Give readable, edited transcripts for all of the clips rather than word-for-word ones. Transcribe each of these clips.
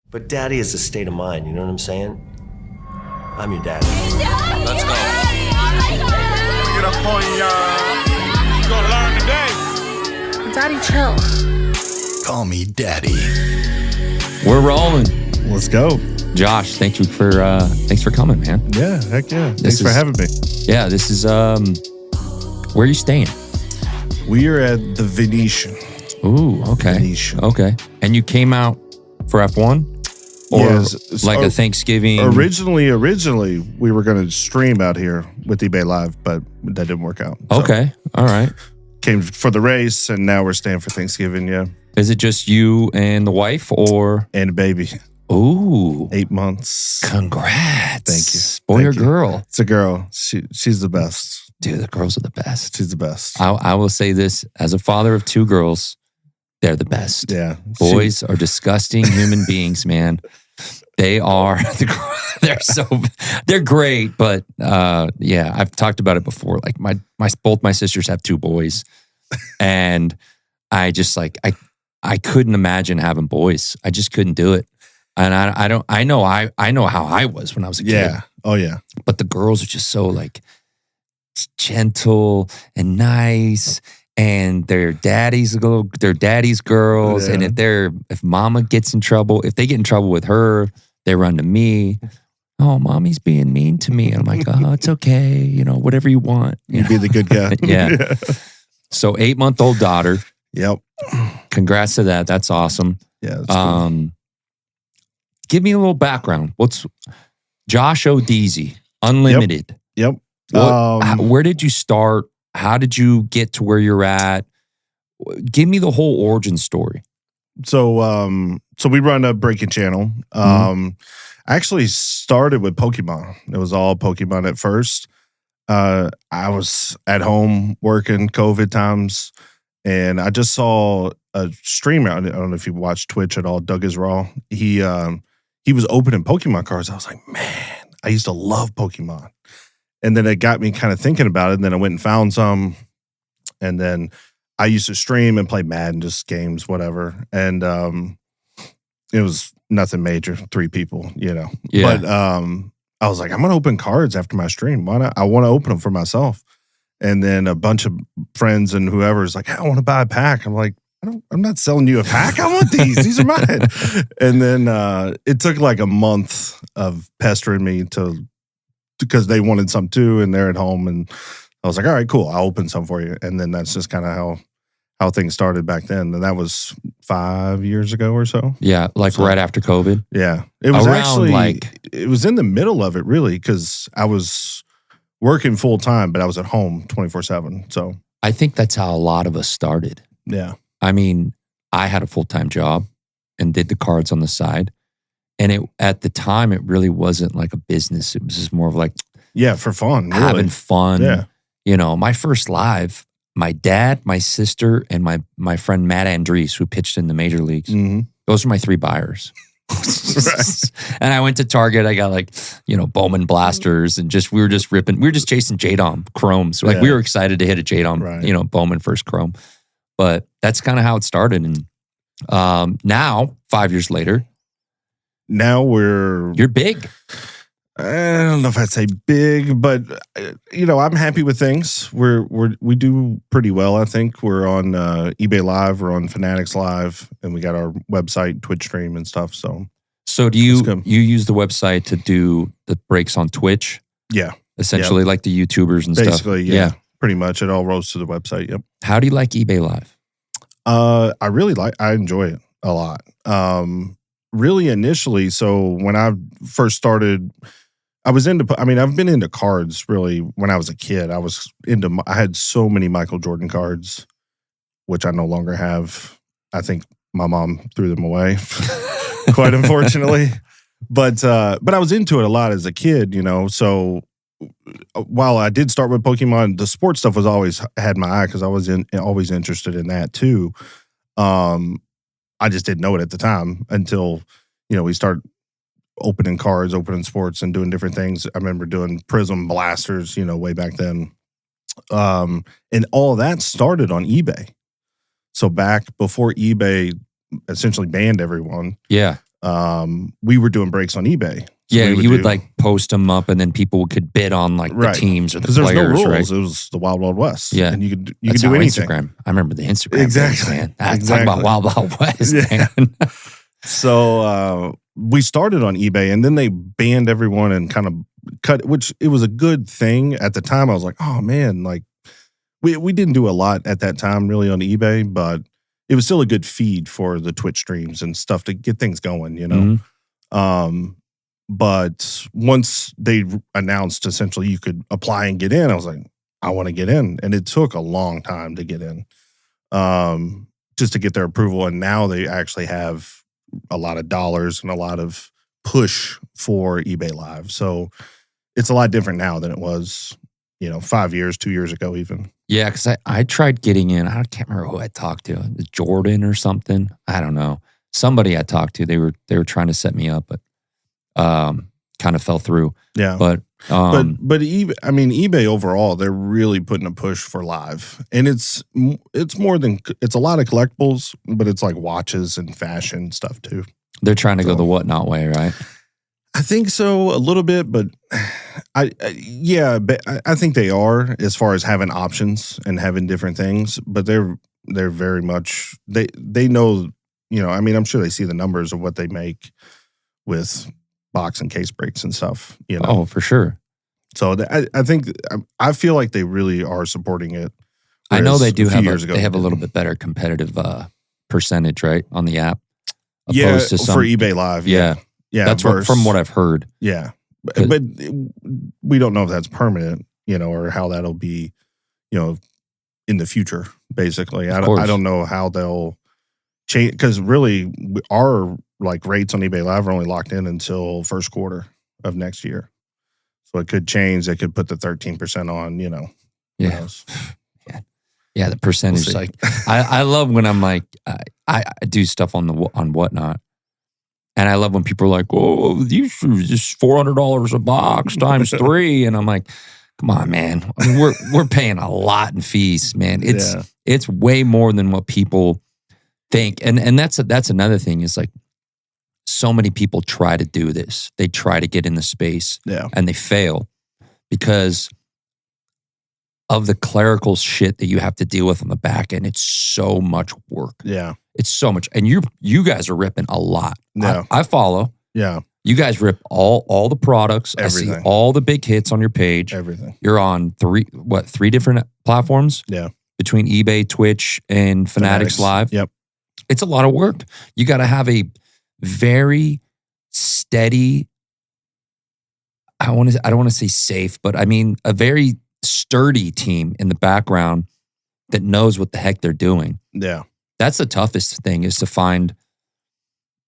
But daddy is a state of mind, you know what I'm saying? I'm your daddy. Let's go. Get up on y'all. You gonna learn today. Daddy, chill. Call me Daddy. We're rolling. Let's go. Josh, thanks for coming, man. Yeah, heck yeah. Thanks for having me. Yeah, this is where are you staying? We are at the Venetian. Ooh, okay. Venetian. Okay. And you came out for F1? Or Yes. like a Thanksgiving? Originally, we were going to stream out here with eBay Live, but that didn't work out. So Okay. All right. came for the race, and now we're staying for Thanksgiving, yeah. Is it just you and the wife or? And a baby. Ooh. 8 months. Congrats. Thank you. Boy Thank or you. girl? It's a girl. She's the best. Dude, the girls are the best. She's the best. I will say this, as a father of 2 girls, they're the best. Yeah. Boys are disgusting human beings, man. They are, they're great, but yeah, I've talked about it before. Like both my sisters have 2 boys, and I just I couldn't imagine having boys. I just couldn't do it. And I know how I was when I was a kid. Yeah. Oh yeah. But the girls are just so like gentle and nice. And they're daddy's girls. Yeah. And if mama gets in trouble, if they get in trouble with her, they run to me. Oh, mommy's being mean to me. And I'm like, oh, it's okay. You know, whatever you want. You You'd be the good guy. Yeah. So 8-month-old daughter. Yep. Congrats to that. That's awesome. Yeah. That's cool. Give me a little background. What's Josh Odeezy, Unlimited? Yep. Where did you start? How did you get to where you're at? Give me the whole origin story. So we run a breaking channel. I actually started with Pokemon. It was all Pokemon at first. I was at home working COVID times, and I just saw a streamer. I don't know if you watch Twitch at all. Doug is Raw. He was opening Pokemon cards. I was like, man, I used to love Pokemon. And then it got me kind of thinking about it. And then I went and found some. And then I used to stream and play Madden, just games, whatever. And it was nothing major, 3 people, you know. Yeah. But I was like, I'm going to open cards after my stream. Why not? I want to open them for myself. And then a bunch of friends and whoever's like, I want to buy a pack. I'm like, I'm not selling you a pack. I want these. These are mine. And then it took like a month of pestering me because they wanted some too, and they're at home. And I was like, all right, cool. I'll open some for you. And then that's just kind of how things started back then. And that was 5 years ago or so. Yeah, right after COVID. Yeah. It was Around, it was in the middle of it really, because I was working full time, but I was at home 24/7. So I think that's how a lot of us started. yeah. I mean, I had a full-time job and did the cards on the side. And at the time, it really wasn't like a business. It was just more of like Yeah, for fun. Really. having fun. Yeah. You know, my first live, my dad, my sister, and my friend Matt Andrees, who pitched in the major leagues. Mhm. Those are my 3 buyers. Right. And I went to Target. I got Bowman blasters, and we were just ripping. We were just chasing J-Dom chromes. So we were excited to hit a J-Dom, Right. Bowman first chrome. But that's kind of how it started. And now, 5 years later, Now you're big. I don't know if I'd say big, but I'm happy with things. We do pretty well. I think we're on eBay Live, we're on Fanatics Live, and we got our website, Twitch stream, and stuff. So do you use the website to do the breaks on Twitch? Yeah, Essentially, like the YouTubers and basically, stuff. yeah, pretty much. It all rolls to the website. Yep. How do you like eBay Live? I enjoy it a lot. Really initially, so when I first started, I've been into cards really when I was a kid. I had so many Michael Jordan cards, which I no longer have. I think my mom threw them away, quite unfortunately. But I was into it a lot as a kid, so while I did start with Pokemon, the sports stuff was always had my eye because I was always interested in that too. I just didn't know it at the time until, we start opening cards, opening sports, and doing different things. I remember doing Prism blasters, way back then. And all of that started on eBay. So back before eBay essentially banned everyone, Yeah. we were doing breaks on eBay. So Yeah, we you would do- like post them up, and then people could bid on like Right. the teams or the because there's no players, rules. right? It was the Wild Wild West. Yeah. and you could That's do how anything. Instagram. I remember the Instagram. Exactly. Days, man. Talk about Wild Wild West, Yeah. man. So we started on eBay, and then they banned everyone and kind of cut. Which it was a good thing at the time. I was like, oh man, like we didn't do a lot at that time really on eBay, but it was still a good feed for the Twitch streams and stuff to get things going, you know. Mhm. But once they announced essentially you could apply and get in, I was like, I want to get in. And it took a long time to get in, just to get their approval. And now they actually have a lot of dollars and a lot of push for eBay Live. So it's a lot different now than it was, 5 years, 2 years ago even. Yeah, because I tried getting in. I can't remember who I talked to. Jordan or something. I don't know. Somebody I talked to. They were trying to set me up, but kind of fell through. Yeah. But But eBay overall, they're really putting a push for live, and it's more than it's a lot of collectibles, but it's like watches and fashion stuff too. they're trying to go So- the whatnot way, right? I think so a little bit, but I think they are as far as having options and having different things, but they're very much they know, I'm sure they see the numbers of what they make with box and case breaks and stuff, Oh, for sure. So I think I feel like they really are supporting it. I know whereas they do a few have years ago they have a they little didn't. bit better competitive to right on the app. Yeah, Opposed to some, for eBay Live. yeah, Yeah, that's from what I've heard. Yeah, Good. but we don't know if that's permanent, or how that'll be, in the future. Basically, I course. don't know how they'll change because really our rates on eBay Live are only locked in until first quarter of next year, so it could change. They could put the 13% on. Who Yeah, knows? yeah. The percentage, see. like I love when I'm like I do stuff on whatnot, and I love when people are like, "Oh, these shoes just $400 a box times 3," and I'm like, "Come on, man! I mean, we're paying a lot in fees, man. It's way more than what people think." And that's another thing is like so many people try to do this. They try to get in the space Yeah. and they fail because of the clerical shit that you have to deal with on the back end. It's so much work. Yeah. It's so much. And you guys are ripping a lot. Yeah. I follow. Yeah. You guys rip all the products. I see Everything. all the big hits on your page. Everything. You're on three different platforms? Yeah. Between eBay, Twitch, and Fanatics Live. Yep. It's a lot of work. You got to have a very steady, I don't want to say safe, but I mean a very sturdy team in the background that knows what the heck they're doing. Yeah. That's the toughest thing is to find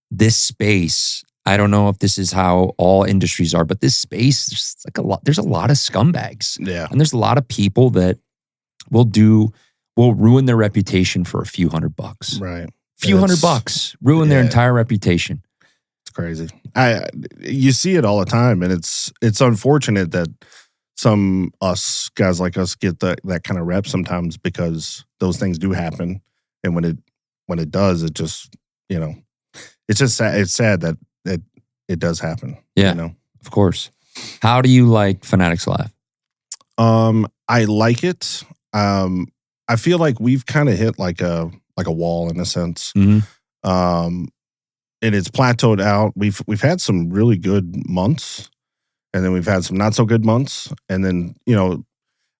this space. I don't know if this is how all industries are, but this space, there's a lot of scumbags. Yeah. And there's a lot of people that will ruin their reputation for a few $100. Right. Few $100, ruin their yeah. entire reputation. It's crazy. You see it all the time, and it's unfortunate that some guys like us get that kind of rep sometimes because those things do happen, and when it does, it just it's just sad. It's sad that it does happen. Yeah. Of course. How do you like Fanatics Live? I like it. I feel like we've kind of hit like a wall in a sense. Mhm. And it's plateaued out. We've had some really good months, and then we've had some not so good months. And then,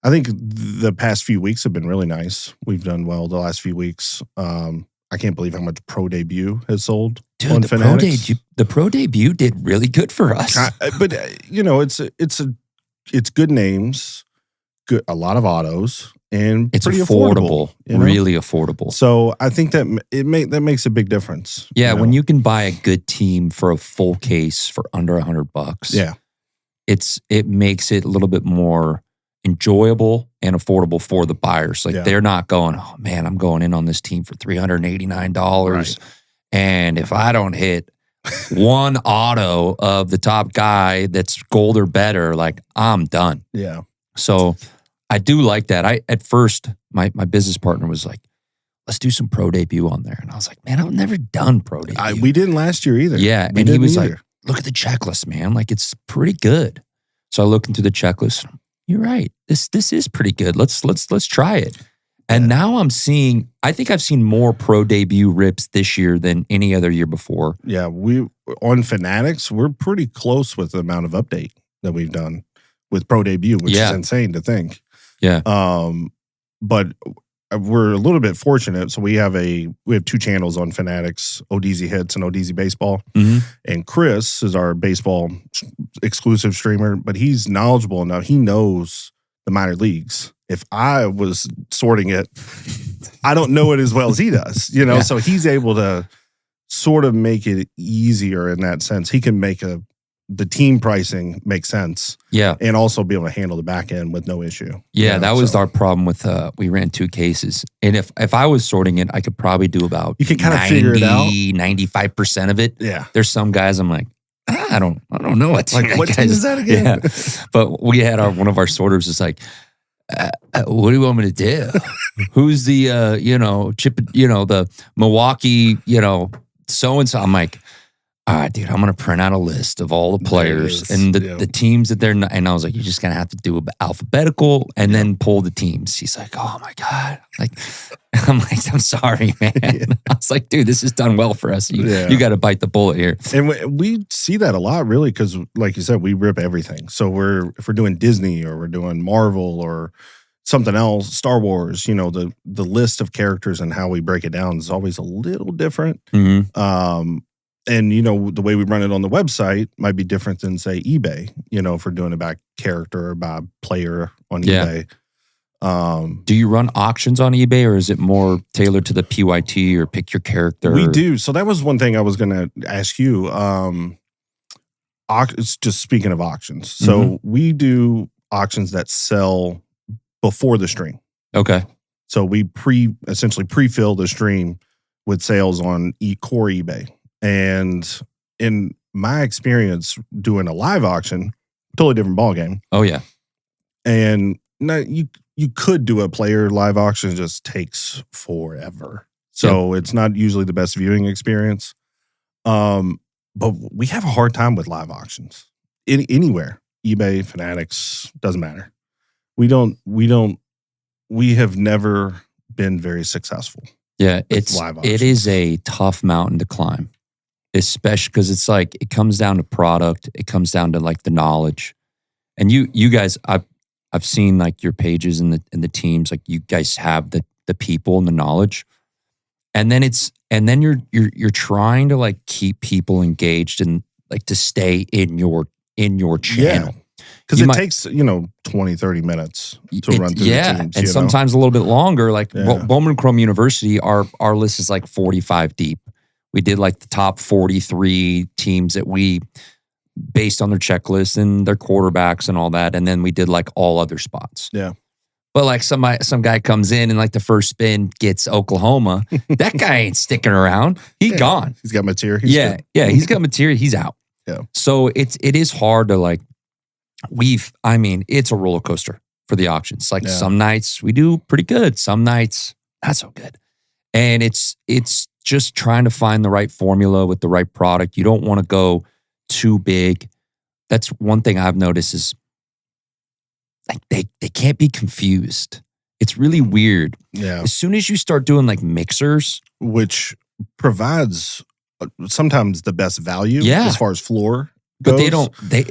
I think the past few weeks have been really nice. We've done well the last few weeks. I can't believe how much Pro Debut has sold Dude, on the Fanatics. Pro Debut did really good for us. But it's good names, a lot of autos, and It's pretty affordable, you know? really affordable. So I think that that makes a big difference. Yeah, know? when you can buy a good team for a full case for under $100, yeah, it makes it a little bit more enjoyable and affordable for the buyers. Like Yeah. they're not going, oh man, I'm going in on this team for $389. Right. And if I don't hit one auto of the top guy that's gold or better, like I'm done. yeah, So I do like that. At first, my business partner was like, let's do some pro debut on there. And I was like, man, I've never done pro debut. We didn't last year either. Yeah. We And he didn't was either. like, look at the checklist, man. Like, it's pretty good. So I looked into the checklist. You're right. This is pretty good. Let's try it. And now I'm seeing, I think I've seen more pro debut rips this year than any other year before. Yeah, we on Fanatics, we're pretty close with the amount of update that we've done with Pro Debut, which is insane to think. Yeah. But we're a little bit fortunate. So we have two channels on Fanatics, ODZ Hits and ODZ Baseball. Mm-hmm. And Chris is our baseball exclusive streamer, but he's knowledgeable enough. He knows the minor leagues. If I was sorting it, I don't know it as well as he does, you know? So he's able to sort of make it easier in that sense. He can make the team pricing make sense. Yeah. And also be able to handle the back end with no issue. Yeah, you know? that was our problem with, we ran 2 cases. And if I was sorting it, I could probably do about you can kind of figure it out. 95% of it. Yeah. There's some guys I'm like, I don't know what team, like, what team is that again? Yeah. But we had one of our sorters is like, what do you want me to do? Who's the the Milwaukee, so-and-so? I'm like, all right, dude, I'm going to print out a list of all the players and the teams that they're not. And I was like, you're just going to have to do alphabetical and then pull the teams. He's like, oh my God. I'm sorry, man. I was like, dude, this is done well for us. You got to bite the bullet here. And we see that a lot, really, because like you said, we rip everything. So if we're doing Disney or we're doing Marvel or something else, Star Wars, the list of characters and how we break it down is always a little different. Mm-hmm. And, the way we run it on the website might be different than, say, eBay, if we're doing it by character or by player on eBay. Do you run auctions on eBay, or is it more tailored to the PYT or pick your character? We do. So that was one thing I was going to ask you. It's just speaking of auctions. So we do auctions that sell before the stream. Okay. So we essentially pre-fill the stream with sales on core eBay. And in my experience doing a live auction, totally different ballgame. Oh yeah. And now you could do a player live auction, it just takes forever. So it's not usually the best viewing experience. But we have a hard time with live auctions. Anywhere. eBay, Fanatics, doesn't matter. We have never been very successful. Yeah, it is a tough mountain to climb. Especially because it's like it comes down to product, it comes down to like the knowledge. And you guys, I've seen like your pages and the teams, like you guys have the people and the knowledge. And then you're trying to like keep people engaged and like to stay in your channel. Because it takes, 20, 30 minutes to run through the teams. And sometimes a little bit longer. Like Bowman Chrome University, our list is like 45 deep. We did like the top 43 teams that we based on their checklist and their quarterbacks and all that. And then we did like all other spots. Yeah. But like some guy comes in and like the first spin gets Oklahoma. That guy ain't sticking around. He's gone. He's got material. He's got material. He's out. Yeah. So it is hard to like, it's a roller coaster for the auctions. Like some nights we do pretty good. Some nights not so good. And it's just trying to find the right formula with the right product. You don't want to go too big. That's one thing I've noticed is like they can't be confused. It's really weird. Yeah. As soon as you start doing like mixers, which provides sometimes the best value as far as floor but goes.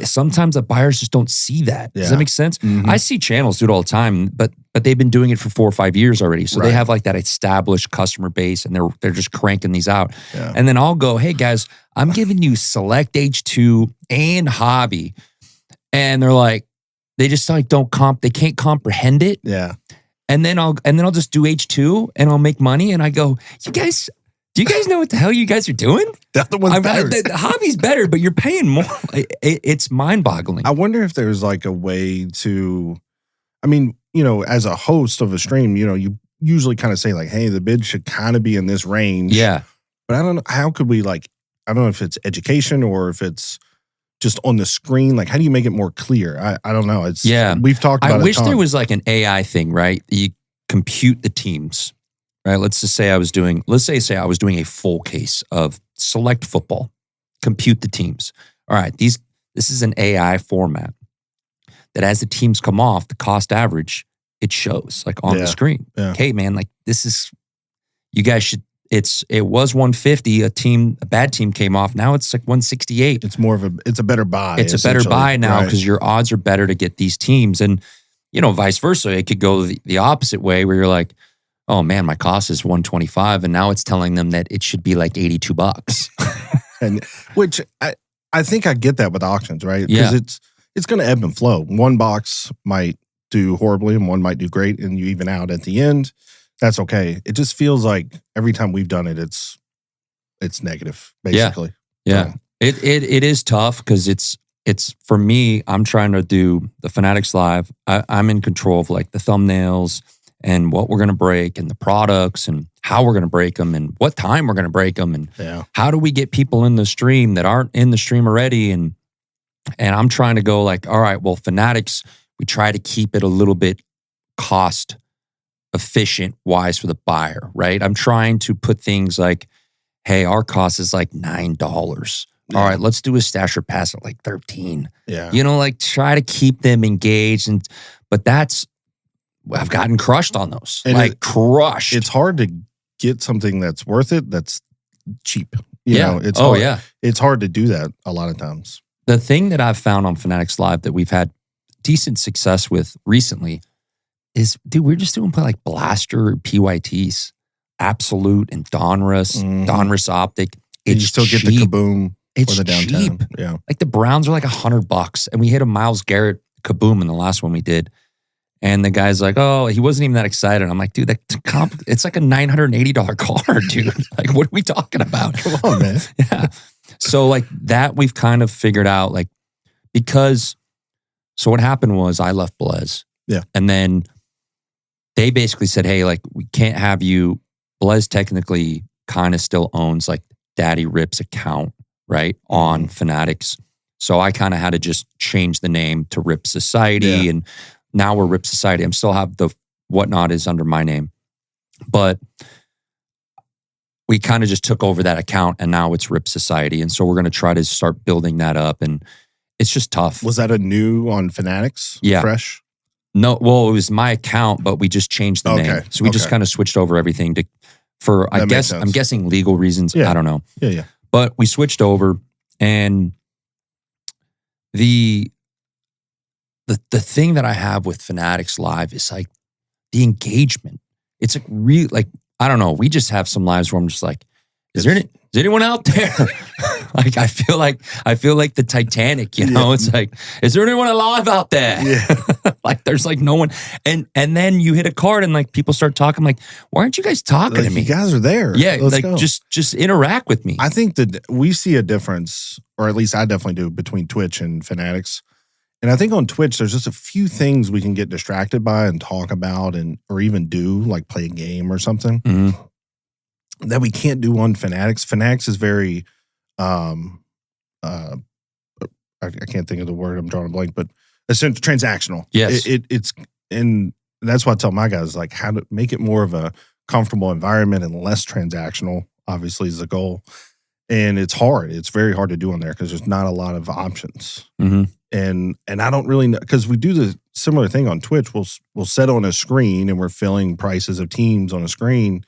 Sometimes the buyers just don't see that. Does that make sense? Mm-hmm. I see channels do it all the time, but they've been doing it for 4 or 5 years already. So they have like that established customer base and they're just cranking these out. Yeah. And then I'll go, hey guys, I'm giving you select H2 and hobby. And they're like, they just like they can't comprehend it. Yeah. And then I'll just do H2 and I'll make money. And I go, do you guys know what the hell you guys are doing? The other one's better. The hobby's better, but you're paying more. It's mind-boggling. I wonder if there's like a way to, as a host of a stream, you usually kind of say like, hey, the bid should kind of be in this range. Yeah. But I don't know, how could we I don't know if it's education or if it's just on the screen. Like, how do you make it more clear? I don't know. We've talked about it. I wish there was like an AI thing, right? You compute the teams right? Let's say I was doing a full case of select football, compute the teams. All right, this is an AI format that as the teams come off, the cost average, it shows like on the screen. Yeah. Okay, man, like this is, you guys should, it was 150, a bad team came off. Now it's like 168. It's a better buy. It's a better buy now Right. because your odds are better to get these teams. And, vice versa. It could go the opposite way where you're like, oh man, my cost is 125. And now it's telling them that it should be like $82. And which I think I get that with auctions, right? Yeah. Because it's going to ebb and flow. One box might do horribly and one might do great, and you even out at the end. That's okay. It just feels like every time we've done it, it's negative, basically. Yeah. It is tough because it's for me, I'm trying to do the Fanatics Live. I'm in control of like the thumbnails and what we're going to break and the products and how we're going to break them and what time we're going to break them and how do we get people in the stream that aren't in the stream already. And I'm trying to go like, all right, well, Fanatics, we try to keep it a little bit cost efficient wise for the buyer, right? I'm trying to put things like, hey, our cost is like $9. All right, let's do a stash or pass at like 13. Yeah. Like try to keep them engaged. But I've gotten crushed on those. And crushed. It's hard to get something that's worth it, that's cheap. You know, it's oh, hard. yeah. It's hard to do that a lot of times. The thing that I've found on Fanatics Live that we've had decent success with recently is, dude, we're just doing like Blaster PYTs, Absolute and Donruss, Donruss Optic. And you still get the Kaboom It's or the downtown. cheap. Yeah. Like the Browns are like $100, and we hit a Myles Garrett Kaboom in the last one we did. And the guy's like, oh, he wasn't even that excited. I'm like, dude, it's like a $980 card, dude. Like, what are we talking about? Come on, man. Yeah. So like that we've kind of figured out, like, because, so what happened was I left Blaze. Yeah. And then they basically said, hey, like, we can't have you. Blaze technically kind of still owns like Daddy Rip's account, right, on Fanatics. So I kind of had to just change the name to Rip Society. And now we're Rip Society. I'm still have the Whatnot is under my name. But we kind of just took over that account and now it's Rip Society. And so we're going to try to start building that up. And it's just tough. Was that a new on Fanatics? Yeah. Fresh? No, well, it was my account, but we just changed the name. So we just kind of switched over everything I'm guessing legal reasons. Yeah. I don't know. Yeah. But we switched over, and the thing that I have with Fanatics Live is like the engagement. It's like like, I don't know. We just have some lives where I'm just like, is anyone out there? Like I feel like the Titanic, It's like, is there anyone alive out there? Yeah. Like there's like no one. And then you hit a card and like people start talking, like, why aren't you guys talking to me? You guys are there. Yeah, Let's like go. just interact with me. I think that we see a difference, or at least I definitely do, between Twitch and Fanatics. And I think on Twitch, there's just a few things we can get distracted by and talk about or even do, like play a game or something that we can't do on Fanatics. Fanatics is very, I can't think of the word, I'm drawing a blank, but essentially transactional. Yes. It's, and that's why I tell my guys, like, how to make it more of a comfortable environment and less transactional, obviously, is the goal. And it's hard. It's very hard to do on there because there's not a lot of options. And I don't really know, because we do the similar thing on Twitch. We'll set on a screen and we're filling prices of teams on a screen,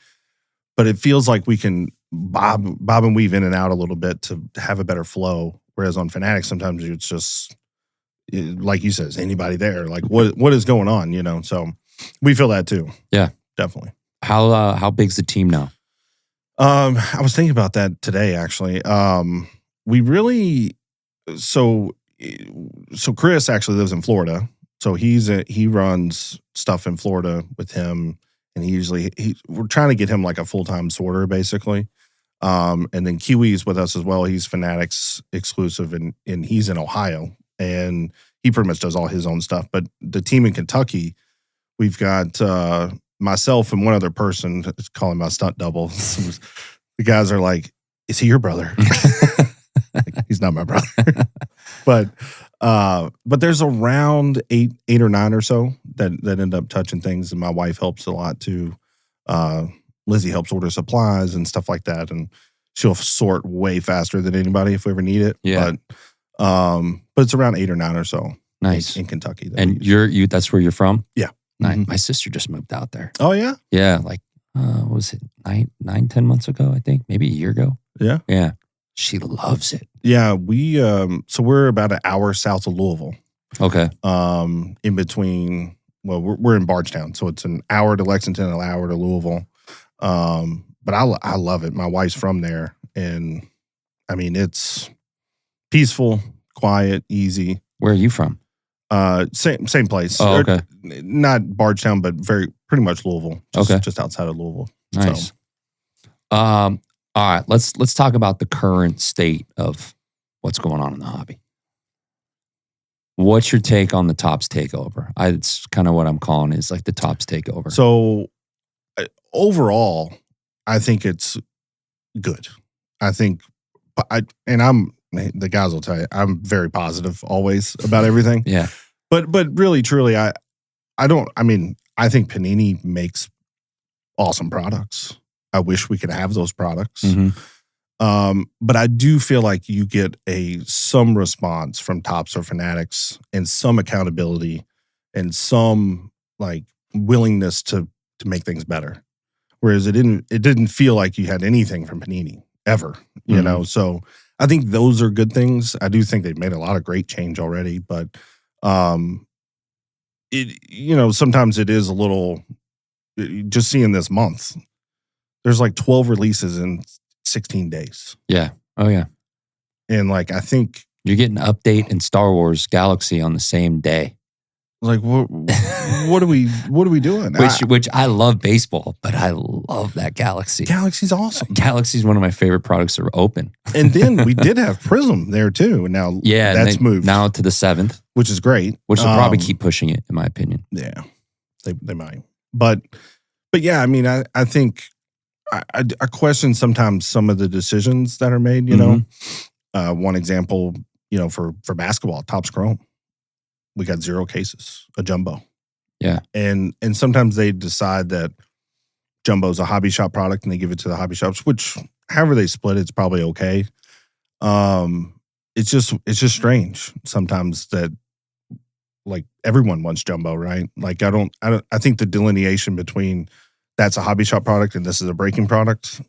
but it feels like we can bob and weave in and out a little bit to have a better flow. Whereas on Fanatics, sometimes it's just, like you said, is anybody there? Like what is going on? So we feel that too. Yeah, definitely. How big's the team now? I was thinking about that today, actually. We really, so Chris actually lives in Florida. So he runs stuff in Florida with him. And we're trying to get him like a full-time sorter, basically. And then Kiwi's with us as well. He's Fanatics exclusive, and he's in Ohio. And he pretty much does all his own stuff. But the team in Kentucky, we've got myself and one other person, calling my stunt double. The guys are like, is he your brother? Like, he's not my brother. But there's around eight or nine or so that end up touching things, and my wife helps a lot too. Lizzie helps order supplies and stuff like that, and she'll sort way faster than anybody if we ever need it. Yeah. But it's around 8 or 9 or so. Nice. In Kentucky. that And we use. you that's where you're from? Yeah. Nice. Mhm. My sister just moved out there. Oh yeah. Yeah, like what was it 10 months ago? I think maybe a year ago. Yeah. Yeah, she loves it. Yeah. We so we're about an hour south of Louisville. Okay, In between. Well, we're in Bardstown, so it's an hour to Lexington, an hour to Louisville. But I love it. My wife's from there, and I mean it's peaceful, quiet, easy. where are you from? Same place. Oh, okay. Not Bardstown, but pretty much Louisville. Okay. Just outside of Louisville. Nice. So, All right, let's talk about the current state of what's going on in the hobby. What's your take on the Topps takeover? It's kind of what I'm calling is like the Topps takeover. so overall, I think it's good. I think, the guys will tell you, I'm very positive always about everything. Yeah. But really, truly, I think Panini makes awesome products. I wish we could have those products. Mhm. But I do feel like you get some response from Topps or Fanatics and some accountability and some like willingness to make things better. Whereas it didn't feel like you had anything from Panini ever, you Mhm. know? So I think those are good things. I do think they've made a lot of great change already, but sometimes it is a little, just seeing this month, there's like 12 releases in 16 days. Yeah. Oh yeah. And like, I think You're getting an update in Star Wars Galaxy on the same day. like, what are we doing? Which I love baseball, but I love that Galaxy. Galaxy's awesome. Galaxy is one of my favorite products to open. And then we did have Prism there too. And now Yeah, that's moved, now to the 7th, which is great. which will probably Um, keep pushing it, in my opinion. Yeah, they might. But yeah, I mean, I think I question sometimes some of the decisions that are made. You know, one example, for basketball, Topps Chrome, we got 0 cases, a jumbo. Yeah. And sometimes they decide that jumbo's a hobby shop product and they give it to the hobby shops, which however they split it's probably okay. It's just strange sometimes that like everyone wants jumbo, right? Like I think the delineation between that's a hobby shop product and this is a breaking product,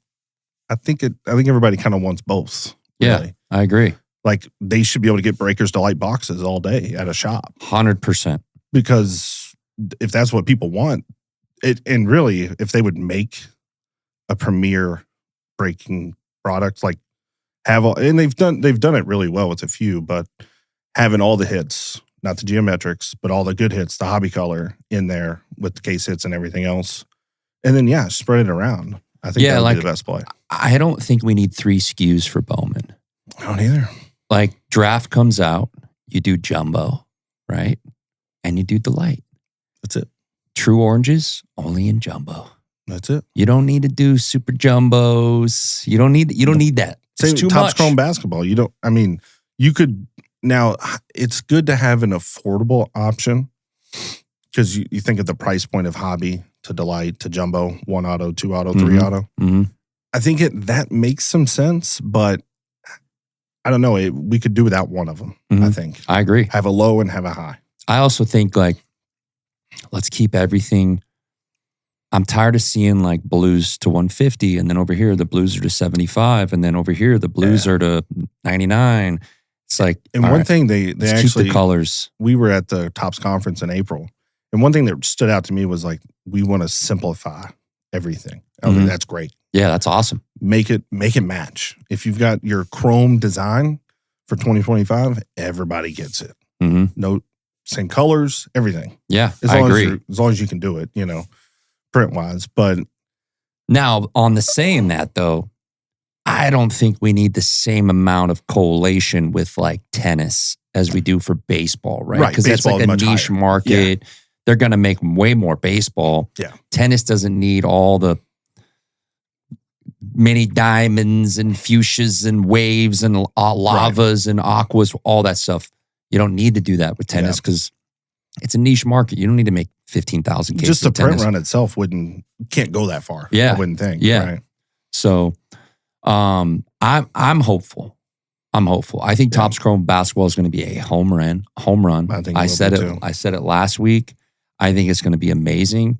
I think everybody kind of wants both. Yeah, Really. I agree. Like they should be able to get breakers to light boxes all day at a shop, 100%. because if that's what people want, and really if they would make a premier breaking product, like and they've done it really well with a few, but having all the hits, not the geometrics, but all the good hits, the hobby color in there with the case hits and everything else, and then spread it around. I think that would be the best play. I don't think we need 3 SKUs for Bowman. I don't either. Like draft comes out, you do jumbo, right? And you do delight. That's it. True oranges only in jumbo. That's it. You don't need to do super jumbos. You don't need that. It's Same too Topps much. Chrome basketball. You could now. It's good to have an affordable option because you think of the price point of hobby to delight to jumbo, 1 auto, 2 auto, 3 Mhm. auto. Mhm. I think that makes some sense, but I don't know. We could do without one of them. I Mhm. think I agree. have a low and have a high. I also think like let's keep everything. I'm tired of seeing like blues to 150, and then over here the blues are to 75, and then over here the blues are to 99. It's like, And all one right, thing they let's actually, keep the colors. we were at the Topps conference in April, and one thing that stood out to me was like, we want to simplify everything. I was like, Mhm. that's great. Yeah, that's awesome. Make it match. If you've got your Chrome design for 2025, everybody gets it. hmm No same colors, everything. Yeah, As I long agree. as long as you can do it, print wise. But Now, on the saying that though, I don't think we need the same amount of collation with like tennis as we do for baseball, right? Right, Because that's baseball like a is much niche higher. market. They're going to make way more baseball. Yeah. Tennis doesn't need all the many diamonds and fuchsias and waves and lavas and aquas, all that stuff. You don't need to do that with tennis because it's a niche market. You don't need to make 15,000 cases. Just the of print tennis. run itself can't go that far. Yeah. I wouldn't think. Yeah. Right. So I'm hopeful. I think Topps Chrome basketball is going to be a home run. I think it will said be it. too. I said it last week. I think it's going to be amazing.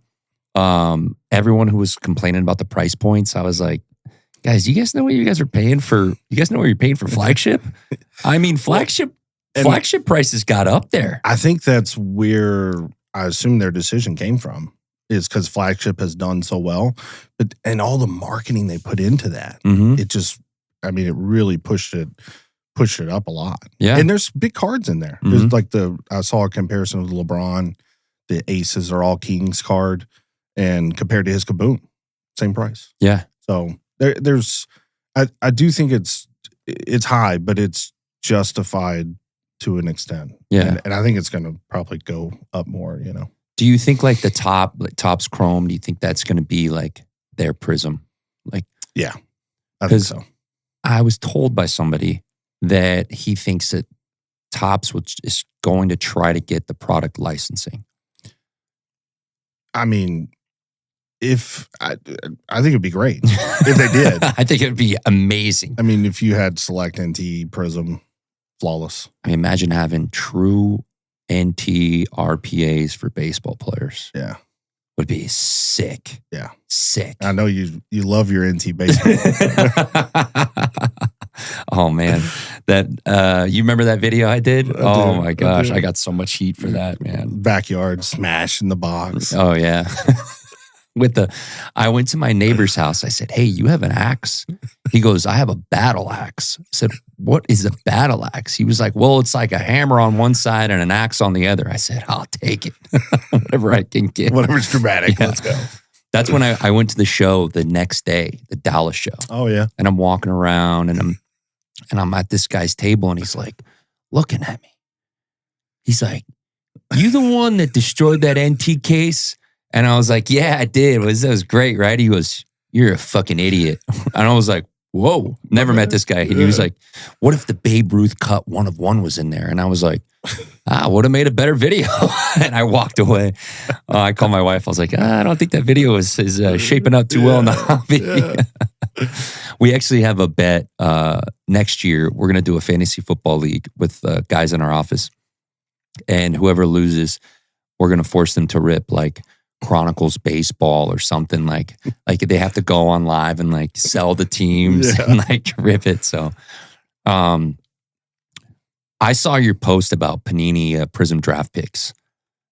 Everyone who was complaining about the price points, I was like, guys, you guys know what you guys are paying for? You guys know what you're paying for flagship? I mean, flagship prices got up there. I think that's where I assume their decision came from, is because flagship has done so well, and all the marketing they put into that, Mm-hmm. it just, I mean, it really pushed it up a lot. Yeah. And there's big cards in there. Mhm. There's like I saw a comparison with LeBron. The aces are all Kings card, and compared to his Kaboom, same price. Yeah. So there's, I do think it's high, but it's justified to an extent. Yeah. And I think it's going to probably go up more, Do you think like the Topps Chrome, do you think that's going to be like their Prism? Like, I think 'Cause- so. I was told by somebody that he thinks that Topps is going to try to get the product licensing. I mean, I think it'd be great if they did. I think it would be amazing. I mean, if you had Select NT Prism, flawless. I mean, imagine having true NT RPAs for baseball players. Yeah. Would be sick. Yeah. Sick. I know you love your NT baseball. Oh man, that you remember that video I did? Oh my gosh, do. I got so much heat for that, man. Backyard smash in the box. Oh yeah. I went to my neighbor's house. I said, "Hey, you have an axe?" He goes, "I have a battle axe." I said, "What is a battle axe?" He was like, "Well, it's like a hammer on one side and an axe on the other." I said, "I'll take it, whatever I can get." Whatever's dramatic. Yeah. Let's go. That's when I went to the show the next day, the Dallas show. Oh yeah. And I'm walking around and I'm at this guy's table and he's like looking at me. He's like, "You the one that destroyed that NT case?" And I was like, "Yeah, I did. That was great, right?" He goes, "You're a fucking idiot." And I was like, "Whoa, never met this guy." And he was like, "What if the Babe Ruth cut 1-of-1 was in there?" And I was like, would have made a better video. And I walked away. I called my wife. I was like, I don't think that video is shaping up too well in the hobby. We actually have a bet next year. We're going to do a fantasy football league with guys in our office. And whoever loses, we're going to force them to rip like Chronicles baseball or something like they have to go on live and like sell the teams and like rip it. So, I saw your post about Panini Prism draft picks.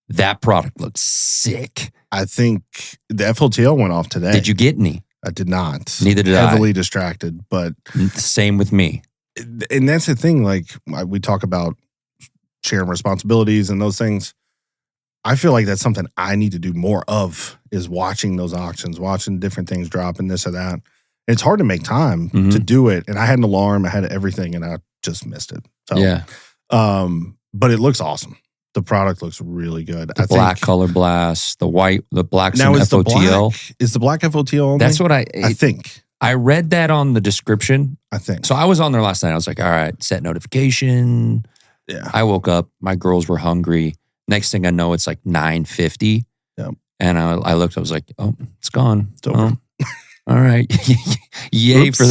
That product looks sick. I think the FLTL went off today. Did you get any? I did not. Neither did I. Heavily distracted, but Same with me. and that's the thing. Like we talk about sharing responsibilities and those things. I feel like that's something I need to do more of, is watching those auctions, watching different things drop and this or that. It's hard to make time to do it. And I had an alarm, I had everything, and I just missed it. So, Yeah. But it looks awesome. The product looks really good. The black color blast, the white, the black's Now in is the FOTL. black FOTL only? That's what I think. I read that on the description. I think. So I was on there last night. I was like, all right, set notification. Yeah. I woke up. My girls were hungry. Next thing I know, it's like 9:50. Yep. And I looked. I was like, oh, it's gone. It's over. All right. Yay Oops. for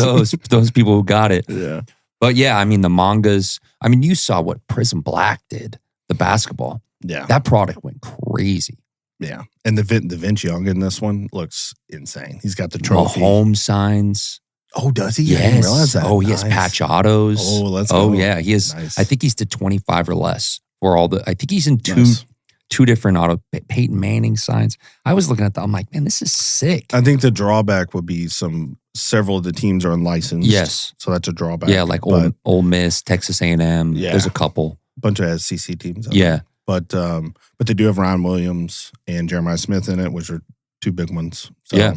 those people who got it. Yeah. But yeah, I mean, the mangas. I mean, you saw what Prism Black did, the basketball. Yeah. That product went crazy. Yeah. And the Vince Young in this one looks insane. He's got the trophy. Home signs. Oh, does he? I Yes. didn't realize that. Oh, he has Nice. patch autos. Oh, let's Oh go. yeah, he is. Nice. I think he's to 25 or less for all the. I think he's in Nice. two different auto Peyton Manning signs. I was looking at that. I'm like, man, this is sick. I think the drawback would be several of the teams are unlicensed. Yes. So that's a drawback. Yeah, like but Ole Miss, Texas A&M. Yeah. There's a couple. a bunch of SEC teams. out Yeah. there. But they do have Ryan Williams and Jeremiah Smith in it, which are two big ones. So, Yeah.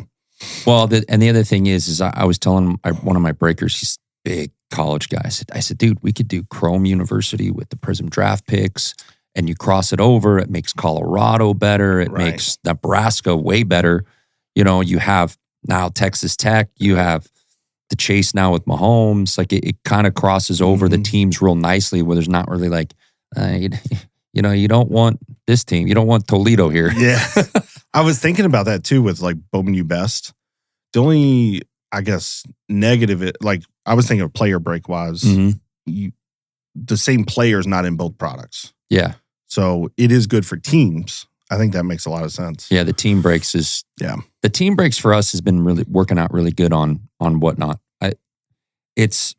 Well, and the other thing is I was telling one of my breakers, he's a big college guy. I said, dude, we could do Chrome University with the Prism draft picks, and you cross it over. It makes Colorado better. It Right. makes Nebraska way better. You know, you have now Texas Tech. You have the chase now with Mahomes. Like it kind of crosses over the teams real nicely, where there's not really like, you know, you don't want this team. You don't want Toledo here. Yeah. I was thinking about that too with like Bowman U Best. The only, I guess, negative, I was thinking of player break wise, Mhm. the same player's not in both products. Yeah. So it is good for teams. I think that makes a lot of sense. Yeah. The team breaks is, Yeah. the team breaks for us has been really working out really good on whatnot. It's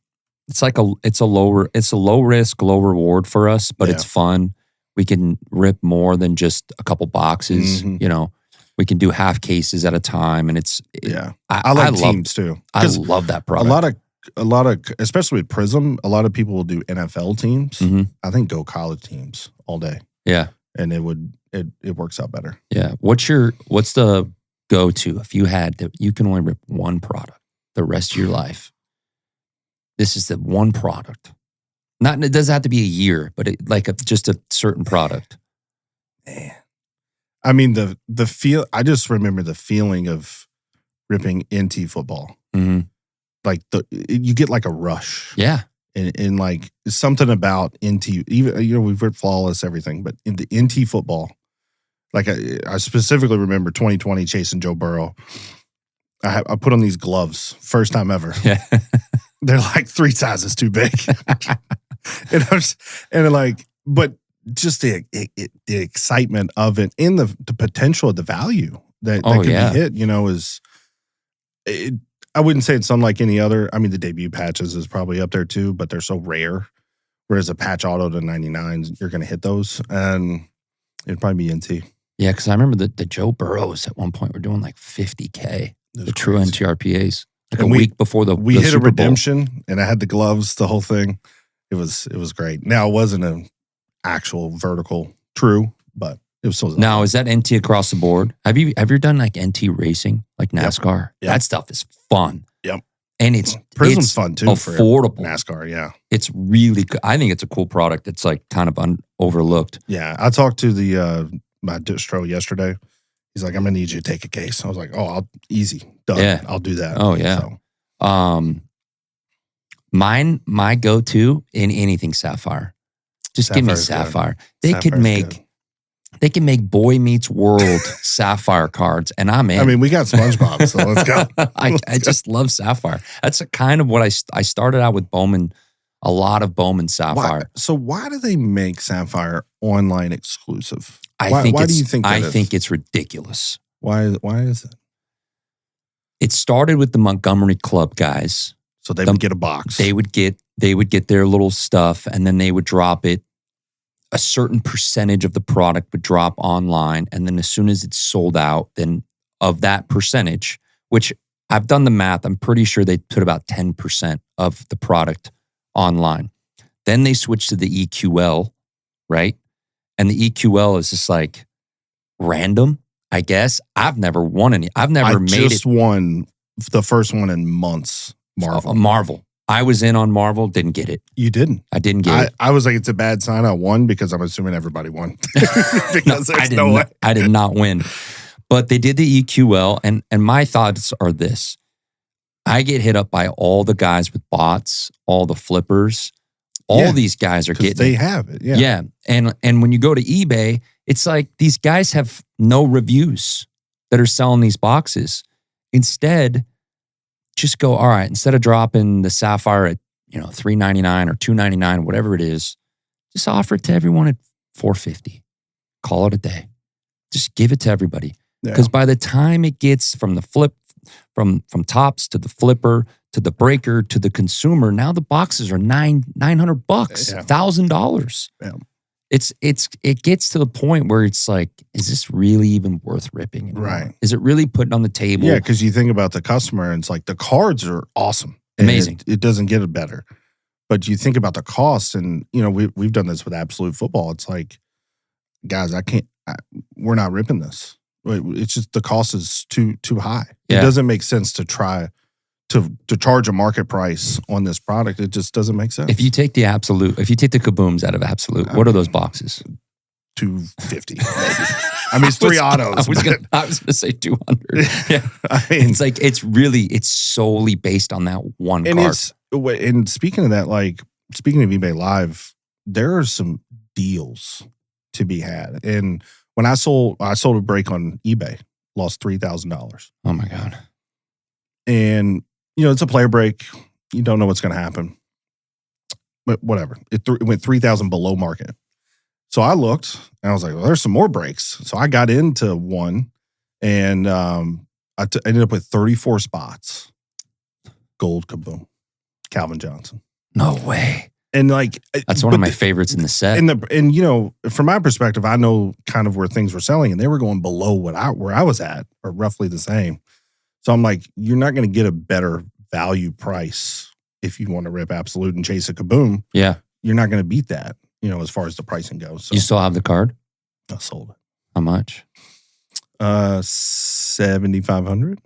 a low risk, low reward for us, but Yeah. it's fun. We can rip more than just a couple boxes. Mhm. You know, we can do half cases at a time, and Yeah. I I like love, teams too. I 'Cause love that a product. lot of, especially with Prism, a lot of people will do NFL teams. Mhm. I think go college teams all day, Yeah, and it works out better. yeah. What's the go to if you had that you can only rip one product the rest of your life? This is the one product. It doesn't have to be a year, but just a certain product. Man. I mean the feel. I just remember the feeling of ripping NT football. Mm-hmm. Like you get like a rush, Yeah, and like something about NT. Even we've ripped flawless everything, but in the NT football, like I specifically remember 2020 chasing Joe Burrow. I put on these gloves first time ever. yeah. They're like 3 sizes too big, but just the excitement of it and the potential of the value that could yeah. be hit, is. I wouldn't say it's unlike any other. I mean, the debut patches is probably up there too, but they're so rare. Whereas a patch auto to 99s, you're going to hit those, and it'd probably be NT. Yeah, because I remember the Joe Burrows at one point were doing like 50K, the true NTRPAs, like And a week before the We the hit Super a Bowl. redemption, and I had the gloves, the whole thing. It was great. Now, it wasn't an actual vertical true, but it was still. Now, is that NT across the board? Have you done like NT racing, like NASCAR? Yep. That stuff is fun. Yep. And it's Prism's it's fun too. affordable. For NASCAR, yeah. It's really good. I think it's a cool product. It's like kind of overlooked. Yeah, I talked to my distro yesterday. He's like, "I'm gonna need you to take a case." I was like, "Oh, easy, done. Yeah. I'll do that." Oh, yeah. So, My go-to in anything Sapphire. Just give me Sapphire's good. Sapphire. They could Sapphire's good. They can make Boy Meets World Sapphire cards, and I'm in. I mean, we got SpongeBob, so let's go. I just love Sapphire. That's kind of what I started out with Bowman, a lot of Bowman Sapphire. Why do they make Sapphire online exclusive? I why think do you think that I is? think it's ridiculous. Why is it? It started with the Montgomery Club guys. So they would get a box. They would get their little stuff, and then they would drop it. A certain percentage of the product would drop online, and then as soon as it's sold out, then of that percentage, which I've done the math, I'm pretty sure they put about 10% of the product online. Then they switched to the EQL, right? And the EQL is just like random, I guess. I've never won any. I've never made just it. won the first one in months. Marvel. Marvel. I was in on Marvel, didn't get it. You didn't. I didn't get it. I was like, it's a bad sign. I won because I'm assuming everybody won. Because I there's did no way. I did not win. But they did the EQL, and my thoughts are this. I get hit up by all the guys with bots, all the flippers. All Yeah, these guys are 'Cause getting they it. have it. Yeah. Yeah. And when you go to eBay, it's like these guys have no reviews that are selling these boxes. Instead, just go, all right, instead of dropping the Sapphire at $3.99 or $2.99, whatever it is, just offer it to everyone at $4.50. Call it a day. Just give it to everybody. Yeah. Because by the time it gets from the flip, from tops to the flipper to the breaker to the consumer, now the boxes are $900, Yeah. $1,000. Yeah. It gets to the point where it's like, is this really even worth ripping anymore? Right. Is it really putting on the table? Yeah, because you think about the customer, and it's like the cards are awesome, and Amazing. It doesn't get it better, but you think about the cost, and we've done this with Absolute Football. It's like, guys, we're not ripping this. It's just the cost is too high. Yeah. It doesn't make sense to try to charge a market price on this product. It just doesn't make sense. If you take the kabooms out of Absolute, what are those boxes? $250, maybe. I mean, it's 3 autos. I was going to say 200. Yeah. I mean, it's solely based on that one card. And speaking of that, like speaking of eBay Live, there are some deals to be had. And when I sold a brake on eBay, lost $3,000. Oh my God. And, it's a player brake. You don't know what's going to happen. But whatever. It went 3,000 below market. So I looked and I was like, well, there's some more brakes. So I got into one and I ended up with 34 spots. Gold Kaboom. Calvin Johnson. No way. And like That's one of my favorites in the set. And from my perspective, I know kind of where things were selling, and they were going below where I was at, or roughly the same. So I'm like, you're not going to get a better value price if you want to rip Absolute and chase a Kaboom. Yeah. You're not going to beat that, as far as the pricing goes. So You still have the card? I sold it. How much? $7,500.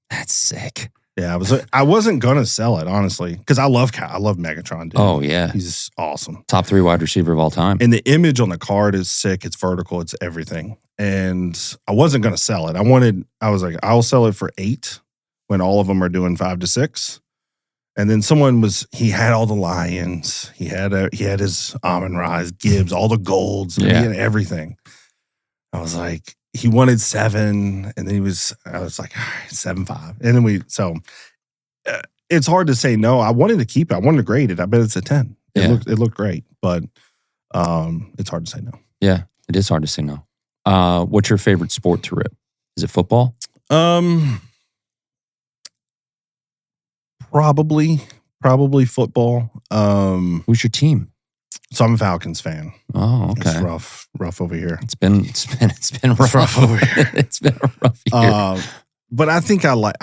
That's sick. Yeah, I wasn't gonna sell it, honestly, because I love Megatron, dude. Oh yeah, He's awesome. Top 3 wide receiver of all time. And the image on the card is sick. It's vertical. It's everything. And I wasn't gonna sell it. I was like, I'll sell it for $8 when all of them are doing $5 to $6. And then he had all the Lions. He had his Amon-Ra, Gibbs, all the golds. He had everything. I was like, he wanted 7, and then I was like, all right, 7.5. And then it's hard to say no. I wanted to keep it. I wanted to grade it. I bet it's a 10. It looked great, but it's hard to say no. Yeah, it is hard to say no. What's your favorite sport to rip? Is it football? Probably football. Who's your team? So I'm a Falcons fan. Oh, okay. It's rough over here. It's been rough over here. It's been a rough year. But I think I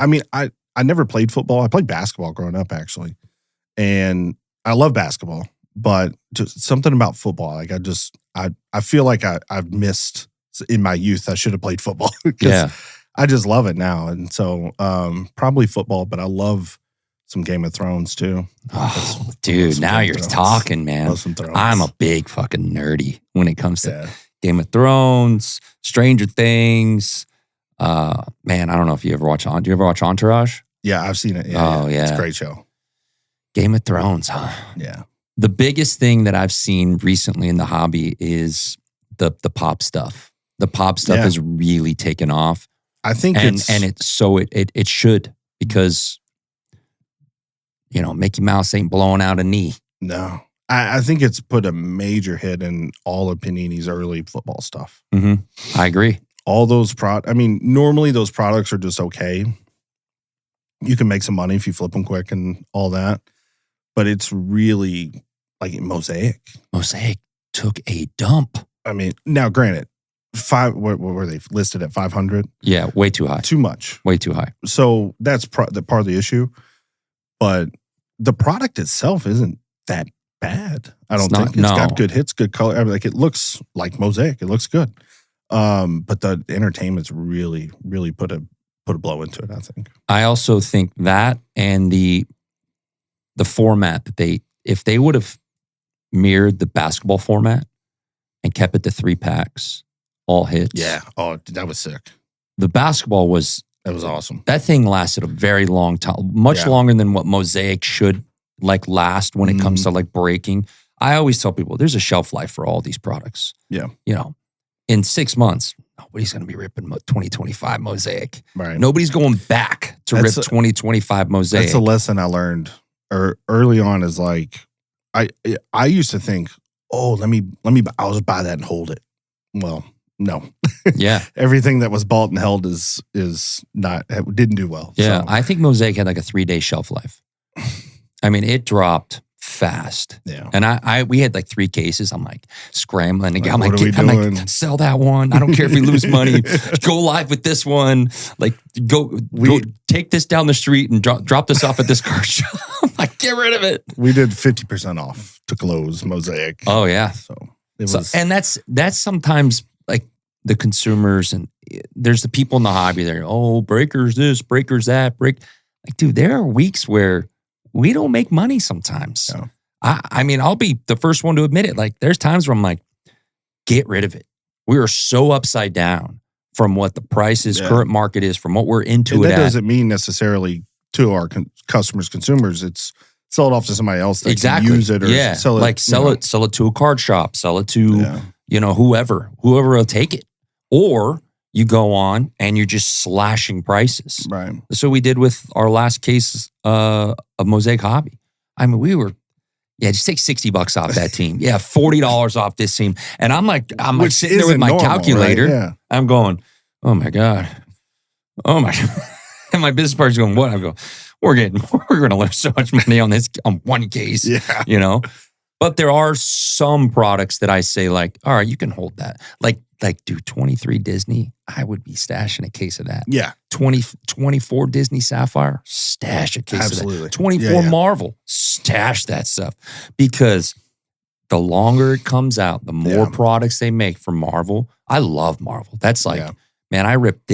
never played football. I played basketball growing up, actually. And I love basketball, but just something about football. Like I feel like I've missed in my youth. I should have played football. Yeah. I just love it now. And so probably football, but I love some Game of Thrones too. Oh, dude, now you're talking, man. I'm a big fucking nerdy when it comes to Game of Thrones, Stranger Things. Man, I don't know if you ever watch do you ever watch Entourage? Yeah, I've seen it. Yeah. It's a great show. Game of Thrones, huh? Yeah. The biggest thing that I've seen recently in the hobby is the pop stuff. The pop stuff has really taken off. I think it should, because Mickey Mouse ain't blowing out a knee. No. I think it's put a major hit in all of Panini's early football stuff. Mm-hmm. I agree. All those normally those products are just okay. You can make some money if you flip them quick and all that. But it's really like Mosaic. Mosaic took a dump. I mean, now granted, what were they listed at 500? Yeah, way too high. Too much. Way too high. So that's part of the issue. But the product itself isn't that bad. I don't think. It's got good hits, good color. I mean, like, it looks like Mosaic. It looks good. But the entertainment's really, really put a blow into it, I think. I also think that, and the format that if they would have mirrored the basketball format and kept it to 3 packs, all hits. Yeah. Oh, that was sick. The basketball was awesome. That thing lasted a very long time, much longer than what Mosaic should last when it comes to breaking. I always tell people there's a shelf life for all these products. Yeah. In 6 months, nobody's going to be ripping 2025 Mosaic. Right. Nobody's going back to rip 2025 Mosaic. That's a lesson I learned early on. Is like, I used to think, oh, I'll just buy that and hold it. Well, no. Yeah. Everything that was bought and held is didn't do well. Yeah. So. I think Mosaic had a 3-day shelf life. I mean, it dropped fast. Yeah. And we had 3 cases. I'm scrambling to get. Doing? Sell that one. I don't care if we lose money. Go live with this one. Go take this down the street and drop this off at this car shop. Get rid of it. We did 50% off to close Mosaic. Oh yeah. So it was, and that's sometimes the consumers, and there's the people in the hobby there. Oh, breakers this, breakers that, dude, there are weeks where we don't make money sometimes. No. I mean, I'll be the first one to admit it. There's times where I'm get rid of it. We are so upside down from what the price is, current market is, from what we're into and it that at. Doesn't mean necessarily to our consumers. It's sell it off to somebody else that can use it, or sell it. Sell it to a card shop. Sell it to whoever will take it. Or you go on and you're just slashing prices. Right. So we did with our last case of Mosaic Hobby. I mean, we were, just take $60 off that team. Yeah, $40 off this team. And I'm like sitting there with my calculator. Right? Yeah. I'm going, oh my God. Oh my God. And my business partner's going, what? I'm going, we're going to lose so much money on this, on one case, Yeah. But there are some products that I say like, all right, you can hold that. Like, dude, 23 Disney, I would be stashing a case of that. Yeah. 24 Disney Sapphire, stash a case Absolutely. of that. 24 Marvel, stash that stuff. Because the longer it comes out, the more products they make from Marvel. I love Marvel. That's like, man, I ripped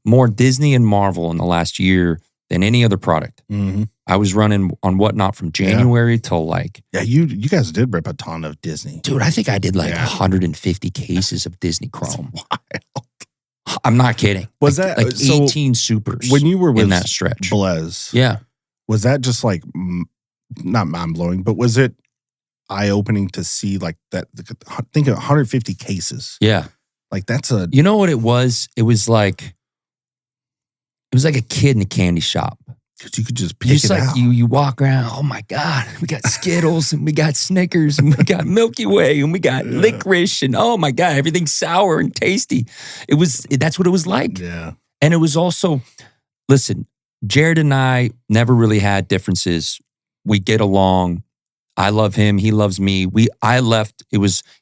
more Disney and Marvel in the last year than any other product. Mm-hmm. I was running on Whatnot from January till like... Yeah, you guys did rip a ton of Disney. Dude, I think I did like 150 cases of Disney Chrome. I'm not kidding. Was that... Like 18 supers when you were with in that stretch. Blaze, Yeah. was that just like, not mind-blowing, but was it eye-opening to see like that? Think of 150 cases. Yeah. Like that's a... You know what it was? It was like a kid in a candy shop. Because you could just pick it out. You walk around, oh my God, we got Skittles and we got Snickers and we got Milky Way and we got licorice and oh my God, everything's sour and tasty. That's what it was like. Yeah. And it was also, listen, Jared and I never really had differences. We get along. I love him. He loves me.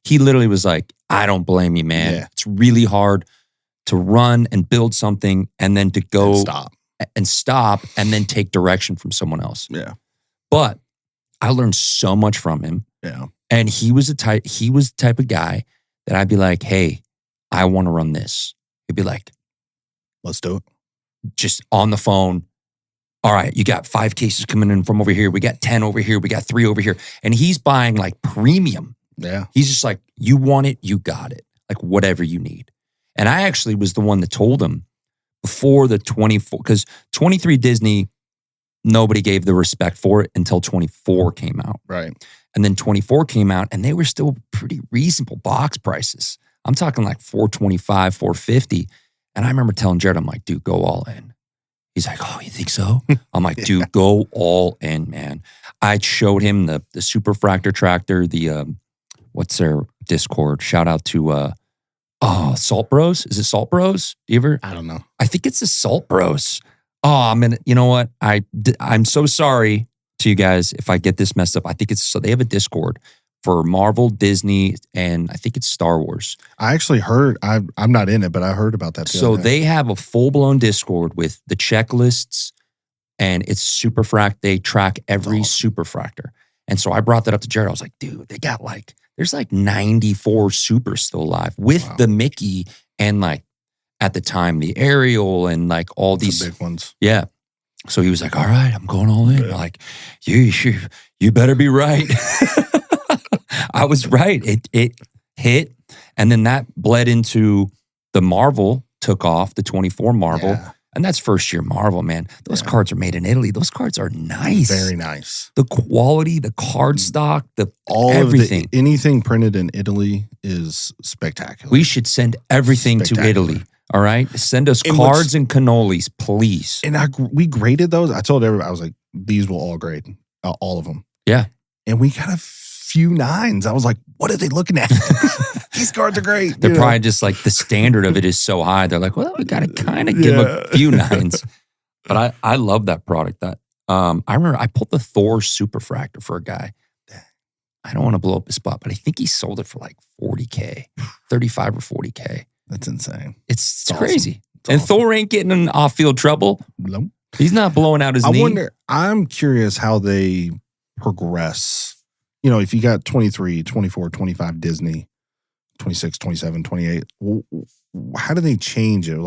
He literally was like, I don't blame you, man. Yeah. It's really hard to run and build something and then to go and stop and then take direction from someone else. Yeah. But I learned so much from him. Yeah. And he was the type of guy that I'd be like, hey, I want to run this. He'd be like, let's do it. Just on the phone. All right, you got 5 cases coming in from over here. We got 10 over here. We got 3 over here. And he's buying like premium. Yeah. He's just like, you want it, you got it. Like whatever you need. And I actually was the one that told him before the 24, because 23 Disney, nobody gave the respect for it until 24 came out. Right. And then 24 came out and they were still pretty reasonable box prices. I'm talking like $425, $450. And I remember telling Jared, I'm like, dude, go all in. He's like, oh, you think so? I'm like, dude, go all in, man. I showed him the Superfractor tractor, what's their Discord? Shout out to, Salt Bros. Is it Salt Bros? Do you ever? I don't know. I think it's the Salt Bros. Oh, you know what? I'm so sorry to you guys if I get this messed up. I think so they have a Discord for Marvel, Disney, and I think it's Star Wars. I actually heard, I'm not in it, but I heard about that. So they have a full-blown Discord with the checklists and it's Superfract. They track every Superfractor. And so I brought that up to Jared. I was like, dude, they got there's 94 supers still alive with the Mickey and at the time, the Ariel and all these big ones. Yeah. So he was like, all right, I'm going all in. Yeah. Like, you better be right. I was right. It hit. And then that bled into the Marvel took off, the 24 Marvel. Yeah. And that's first year Marvel, man. Those cards are made in Italy. Those cards are nice. Very nice. The quality, the card stock, everything. Anything printed in Italy is spectacular. We should send everything to Italy. All right? Send us cards and cannolis, please. And we graded those. I told everybody, I was like, these will all grade. All of them. Yeah. And we got a few 9s. I was like, what are they looking at? These cards are great. They're probably just the standard of it is so high. They're like, well, we got to kind of give a few 9s. But I love that product. I remember I pulled the Thor Superfractor for a guy. I don't want to blow up his spot, but I think he sold it for $40K, 35 or 40K. That's insane. It's crazy. And awesome. Thor ain't getting in off-field trouble. Nope. He's not blowing out his knee. I'm curious how they progress. If you got 23, 24, 25 Disney, 26, 27, 28, how do they change it?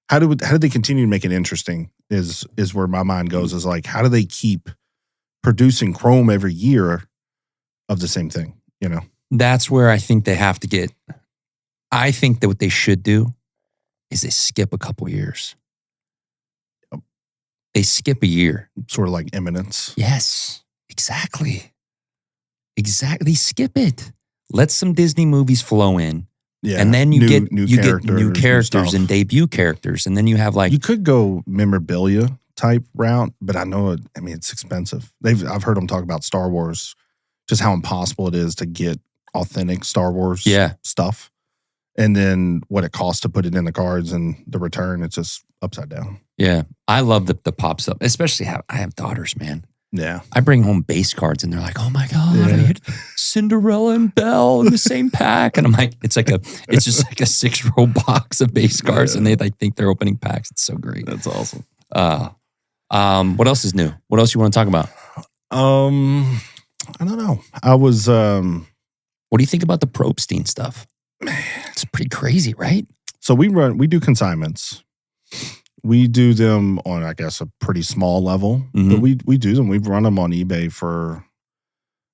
How do they continue to make it interesting is where my mind goes, is how do they keep producing Chrome every year of the same thing, That's where I think they have to get. I think that what they should do is they skip a couple years. They skip a year. Sort of like Eminence. Yes, exactly. Exactly. Skip it. let some Disney movies flow in. Yeah. And then you get new new characters and stuff. debut characters. And then you have like, You could go memorabilia type route, but I know it's expensive. I've heard them talk about Star Wars, just how impossible it is to get authentic Star Wars stuff. And then what it costs to put it in the cards and the return, it's just upside down. yeah, I love the pop stuff, especially I have daughters, man. Yeah. I bring home base cards and they're like, oh my God, Yeah. I hit Cinderella and Belle in the same pack. And I'm like, it's just like a 6-row box of base cards and they like think they're opening packs. It's so great. That's awesome. What else is new? What else you want to talk about? I don't know. I was What do you think about the Probstein stuff? It's pretty crazy, right? so we do consignments. We do them on, I guess, a pretty small level, but we do them. We've run them on eBay for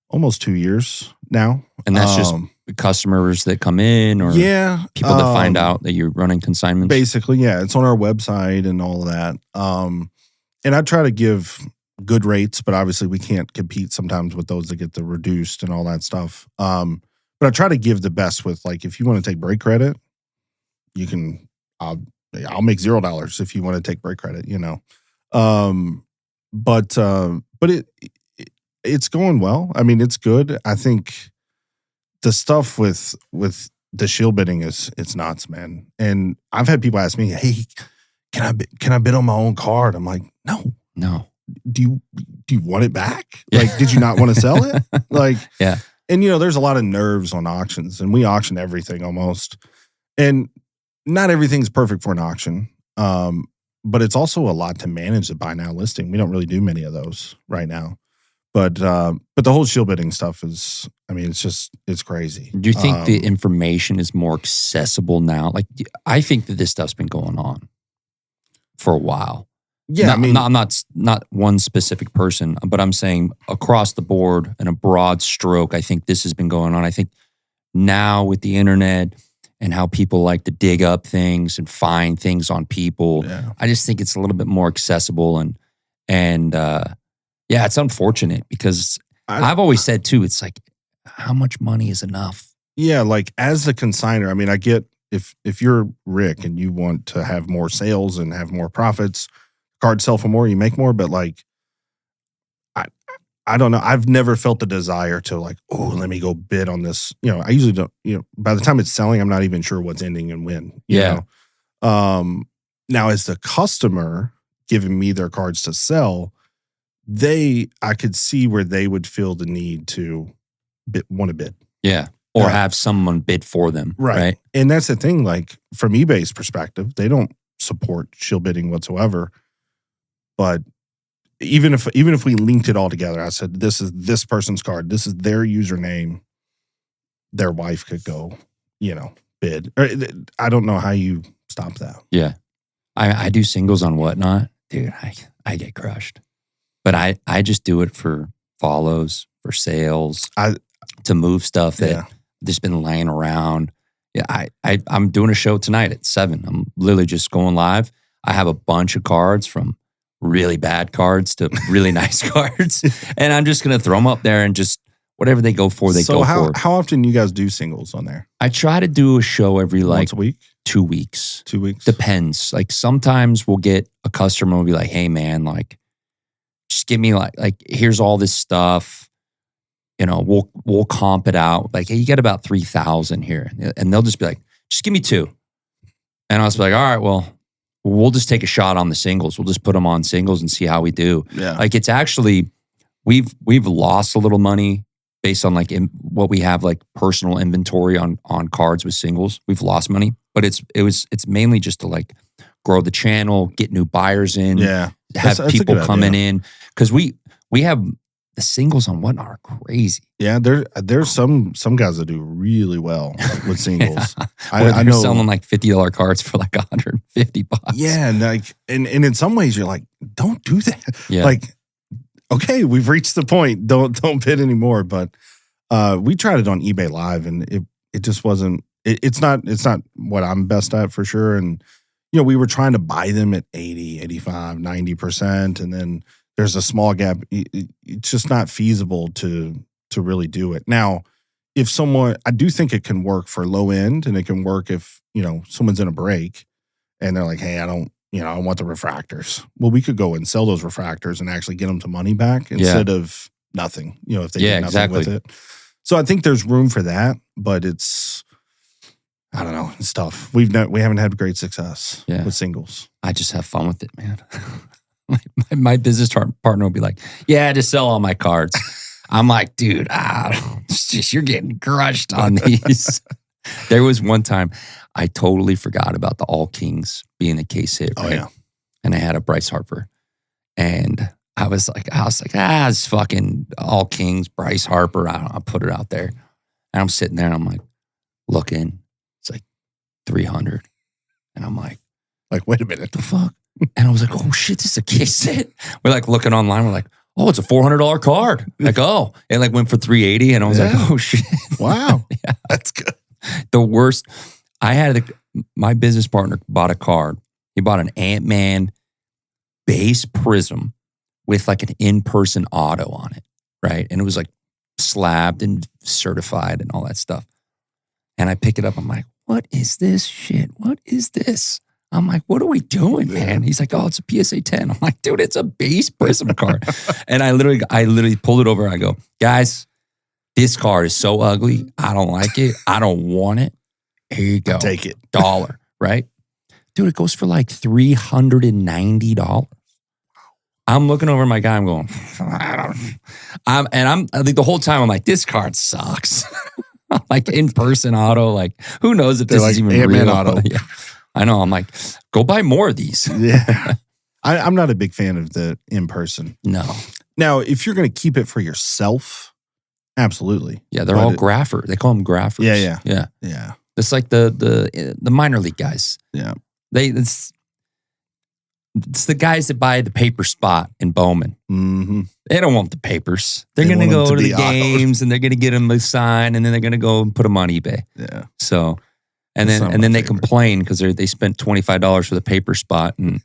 almost 2 years now. And that's just customers that come in or people that find out that you're running consignments? Basically, yeah. It's on our website and all of that. And I try to give good rates, but obviously we can't compete sometimes with those that get the reduced and all that stuff. But I try to give the best with, like, if you want to take break credit, you can, I'll make $0 if you want to take break credit, you know. But it's going well. I mean, it's good. I think the stuff with the shield bidding it's nuts, man. And I've had people ask me, "Hey, can I bid on my own card?" I'm like, "No. Do you want it back? Like, did you not want to sell it?" Like, yeah. And you know, there's a lot of nerves on auctions, and we auction everything almost. And not everything's perfect for an auction. But it's also a lot to manage the buy now listing. We don't really do many of those right now. But the whole shield bidding stuff is, I mean, it's crazy. Do you think the information is more accessible now? Like, I think that this stuff's been going on for a while. Yeah, I'm not one specific person, but I'm saying across the board in a broad stroke, I think this has been going on. I think now with the internet and how people like to dig up things and find things on people, I just think it's a little bit more accessible and yeah, it's unfortunate because I've always said too, it's like, how much money is enough? Yeah, like as the consignor, I mean, I get if you're Rick and you want to have more sales and have more profits, cards sell for more, you make more, but like, I don't know. I've never felt the desire to like, oh, let me go bid on this. You know, I usually don't, you know, by the time it's selling, I'm not even sure what's ending and when. You know? Now as the customer giving me their cards to sell, I could see where they would feel the need to want to bid. Yeah. Or have someone bid for them. Right. And that's the thing, like from eBay's perspective, they don't support shield bidding whatsoever. But even if we linked it all together, I said, this is this person's card, this is their username, their wife could go, you know, bid. I don't know how you stop that. Yeah. I do singles on Whatnot. Dude, I get crushed. But I just do it for follows, for sales, to move stuff that just been laying around. Yeah, I'm doing a show tonight at 7. I'm literally just going live. I have a bunch of cards from really bad cards to really nice cards. And I'm just going to throw them up there and just whatever they go for, they go for. How often you guys do singles on there? I try to do a show every once a week? 2 weeks. 2 weeks? Depends. Like sometimes we'll get a customer will be like, hey man, like just give me like here's all this stuff. You know, we'll comp it out. Like, hey, you get about 3,000 here. And they'll just be like, just give me 2. And I was like, all right, well, we'll just take a shot on the singles. We'll just put them on singles and see how we do. Yeah. Like it's actually, we've lost a little money based on like what we have like personal inventory on cards with singles. We've lost money, but it's mainly just to like grow the channel, get new buyers in, have that's people coming in. Cause we have the singles on Whatnot are crazy. Yeah, there's some guys that do really well with singles. I know selling like $50 cards for like $150. Yeah, and like and in some ways you're like, don't do that. Yeah. Like, okay, we've reached the point. Don't bid anymore. But we tried it on eBay Live, and it just wasn't. It's not what I'm best at for sure. And you know, we were trying to buy them at 80, 85, 90%, and then there's a small gap. It's just not feasible to really do it. Now, if someone, I do think it can work for low end, and it can work if, someone's in a break and they're like, hey, I want the refractors. Well, we could go and sell those refractors and actually get them to money back instead of nothing, if they did nothing with it. So I think there's room for that, but it's, I don't know, it's tough. We haven't had great success with singles. I just have fun with it, man. my business partner will be like, yeah, just sell all my cards. I'm like, dude, you're getting crushed on these. There was one time I totally forgot about the All Kings being a case hit, right? Oh, yeah. And I had a Bryce Harper. And I was like, it's fucking All Kings, Bryce Harper. I'll put it out there. And I'm sitting there and I'm like, looking. It's like 300. And I'm like, wait a minute. The fuck? And I was like, oh shit, this is a case hit. We're like looking online. We're like, oh, it's a $400 card. Like, oh, it went for 380. And I was like, oh shit. Wow. Yeah. That's good. The worst. I had my business partner bought a card. He bought an Ant-Man base prism with an in-person auto on it, right? And it was slabbed and certified and all that stuff. And I pick it up. I'm like, what is this shit? What is this? I'm like, what are we doing, man? He's like, oh, it's a PSA 10. I'm like, dude, it's a base prism card. And I literally pulled it over. I go, guys, this card is so ugly. I don't like it. I don't want it. Here you go. Take it. $1, right? Dude, it goes for $390. I'm looking over at my guy. I'm going, I think the whole time I'm like, this card sucks. In-person auto. Who knows if this is even real? Auto. Yeah. I know. I'm like, go buy more of these. Yeah. I'm not a big fan of the in-person. No. Now, if you're going to keep it for yourself, absolutely. Yeah, they're all grapher. They call them graphers. Yeah. It's like the minor league guys. Yeah. It's the guys that buy the paper spot in Bowman. Mm-hmm. They don't want the papers. They're going to go to the games and they're going to get them a sign and then they're going to go and put them on eBay. Yeah. So, and then they complain because they spent $25 for the paper spot and,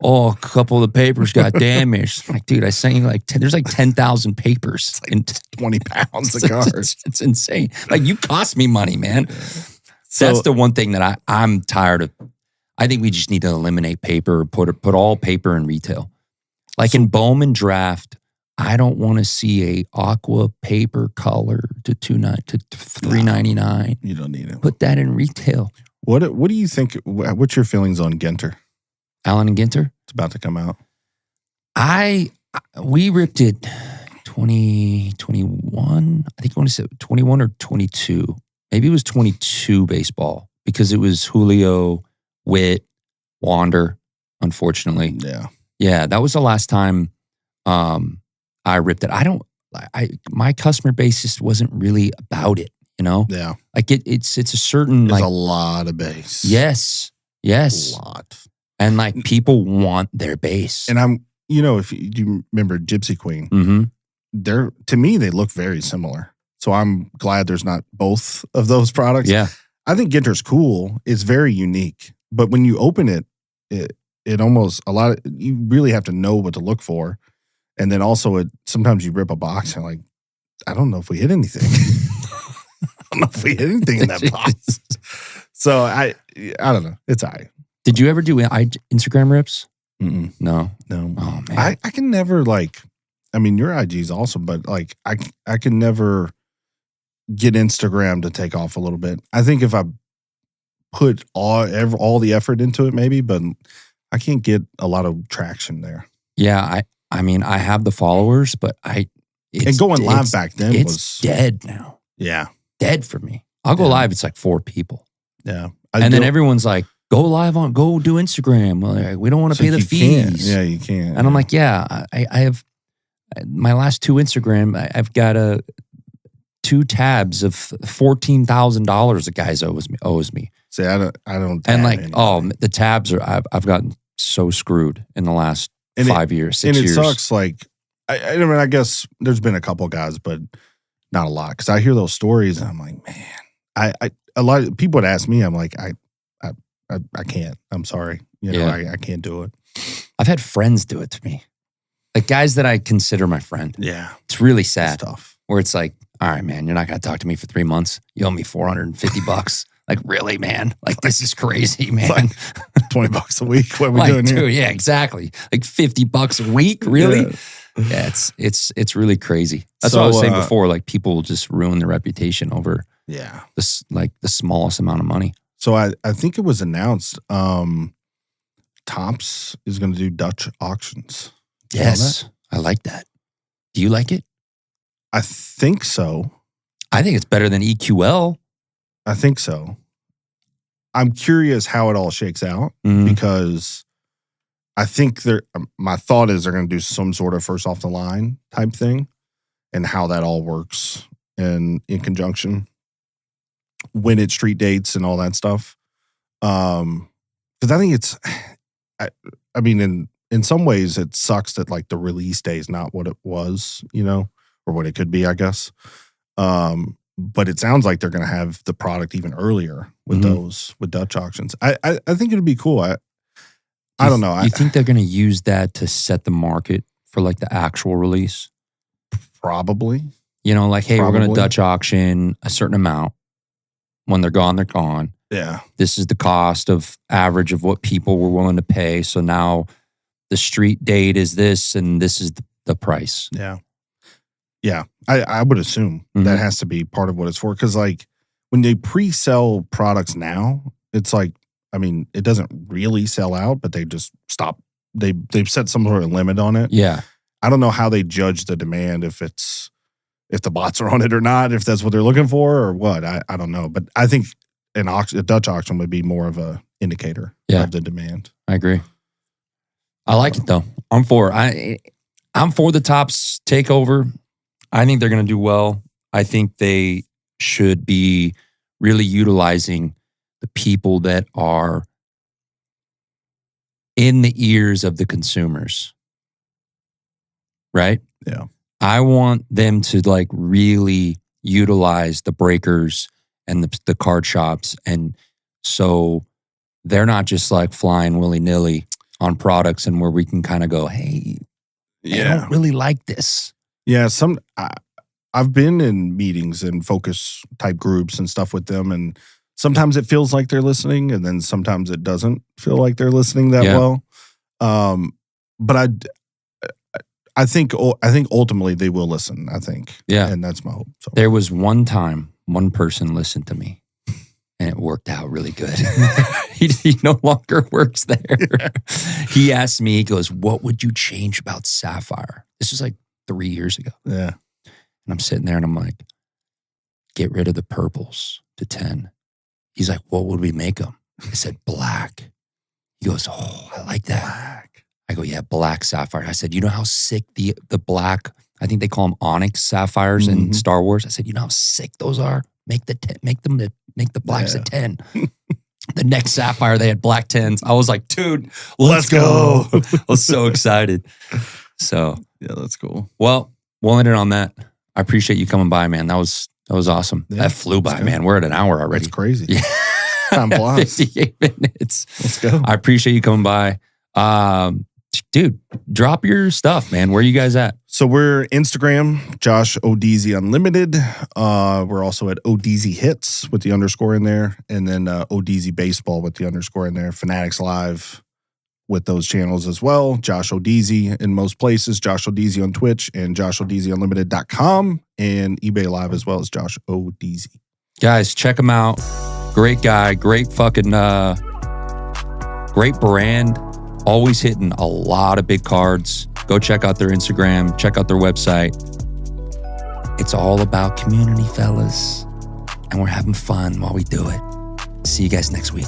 a couple of the papers got damaged. Like, dude, I sent you there's 10,000 papers. It's 20 pounds a card. It's insane. You cost me money, man. Yeah. That's the one thing that I'm tired of. I think we just need to eliminate paper, put all paper in retail. In Bowman Draft, I don't want to see a aqua paper color to $3.99. You don't need it. Put that in retail. What do you think? What's your feelings on Ginter? Allen and Ginter? It's about to come out. We ripped it 2021. I think I want to say 21 or 22. Maybe it was 22 baseball because it was Julio, Witt, Wander, unfortunately. Yeah. Yeah, that was the last time I ripped it. My customer base just wasn't really about it, Yeah. It's a certain There's a lot of base. Yes. A lot. And people want their base. And I'm, if you remember Gypsy Queen, mm-hmm. To me, they look very similar. So I'm glad there's not both of those products. Yeah. I think Ginter's cool. It's very unique. But when you open it almost you really have to know what to look for. And then also sometimes you rip a box and I don't know if we hit anything. I don't know if we hit anything in that box. So I don't know. It's all right. Did you ever do Instagram rips? Mm-mm. No. Oh, man. I can never your IG is awesome, but I can never get Instagram to take off a little bit. I think if I put all the effort into it, maybe, but I can't get a lot of traction there. Yeah, I have the followers, but and going live back then was dead now. Yeah, dead for me. I'll go live. It's 4 people. Yeah, then everyone's like, go live go do Instagram. Well, we don't want to pay the fees. Can't. Yeah, you can't. And I'm like, I have my last 2 Instagram. I've got 2 tabs of $14,000 the guys owes me. See, I don't. And the tabs are. I've gotten so screwed in the last 5 years, 6 years. And it sucks. I guess there's been a couple guys, but not a lot. Because I hear those stories, and I'm like, man, a lot of people would ask me. I'm like, I can't. I'm sorry. I can't do it. I've had friends do it to me, guys that I consider my friend. Yeah, it's really sad. It's tough. Where it's all right, man, you're not going to talk to me for 3 months. You owe me $450. Like, really, man? Like, this is crazy, man. Like $20 a week. What are we Like, doing here? dude, yeah, exactly. Like $50 a week, really? Yeah, it's really crazy. That's what I was saying before. Like, people will just ruin their reputation over this, like the smallest amount of money. So I think it was announced Topps is going to do Dutch auctions. Do you know Yes, I like that. Do you like it? that? I think so. I think it's better than EQL. I think so. I'm curious how it all shakes out Mhm. because I think my thought is they're going to do some sort of first off the line type thing and how that all works in conjunction when it's street dates and all that stuff. Because I think it's, I mean, in some ways it sucks that like the release day is not what it was, you know, or what it could be, I guess. But it sounds like they're going to have the product even earlier with with Dutch auctions. I think it'd be cool. I don't know. You think they're going to use that to set the market for like the actual release? Probably. You know, like, hey, we're going to Probably. Dutch auction a certain amount. When they're gone, they're gone. Yeah. This is the cost of average of what people were willing to pay. So now the street date is this, and this is the price. Yeah. Yeah. I would assume that has to be part of what it's for. Because like when they pre-sell products now, it's like, I mean, it doesn't really sell out, but they just stop. They've set some sort of limit on it. Yeah. I don't know how they judge the demand, if the bots are on it or not, if that's what they're looking for or what. I don't know. But I think a Dutch auction would be more of a indicator of the demand. I agree. I like it though. I'm for the Topps takeover. I think they're going to do well. I think they should be really utilizing the people that are in the ears of the consumers. Right? Yeah. I want them to like really utilize the breakers and the card shops. And so they're not just like flying willy-nilly on products and where we can kind of go, hey, I don't really like this. Yeah, I've been in meetings and focus type groups and stuff with them, and sometimes it feels like they're listening, and then sometimes it doesn't feel like they're listening that well. But I think ultimately they will listen. I think, and that's my hope. So. There was one time one person listened to me, and it worked out really good. he no longer works there. He asked me, he goes, "What would you change about Sapphire?" This was like 3 years ago. Yeah. And I'm sitting there and I'm like, get rid of the purples to 10. He's like, what would we make them? I said, black. He goes, oh, I like that. Black. I go, yeah, black sapphire. I said, you know how sick the black, I think they call them onyx sapphires in Star Wars. I said, you know how sick those are? Make the blacks a 10. The next sapphire, they had black 10s. I was like, dude, let's go. I was so excited. So yeah, that's cool. Well, we'll end it on that. I appreciate you coming by, man. That was awesome. Yeah, that flew by, man. We're at an hour already. That's crazy. Yeah. Time flies. 58 minutes. Let's go. I appreciate you coming by. Dude, drop your stuff, man. Where are you guys at? So we're Instagram, Josh Odeezy Unlimited. We're also at Odeezy Hits with the underscore in there. And then Odeezy Baseball with the underscore in there. Fanatics Live with those channels as well. Josh Odeezy in most places. Josh Odeezy on Twitch and JoshOdeezyUnlimited.com and eBay Live as well as Josh Odeezy. Guys, check him out. Great guy. Great fucking, great brand. Always hitting a lot of big cards. Go check out their Instagram. Check out their website. It's all about community, fellas. And we're having fun while we do it. See you guys next week.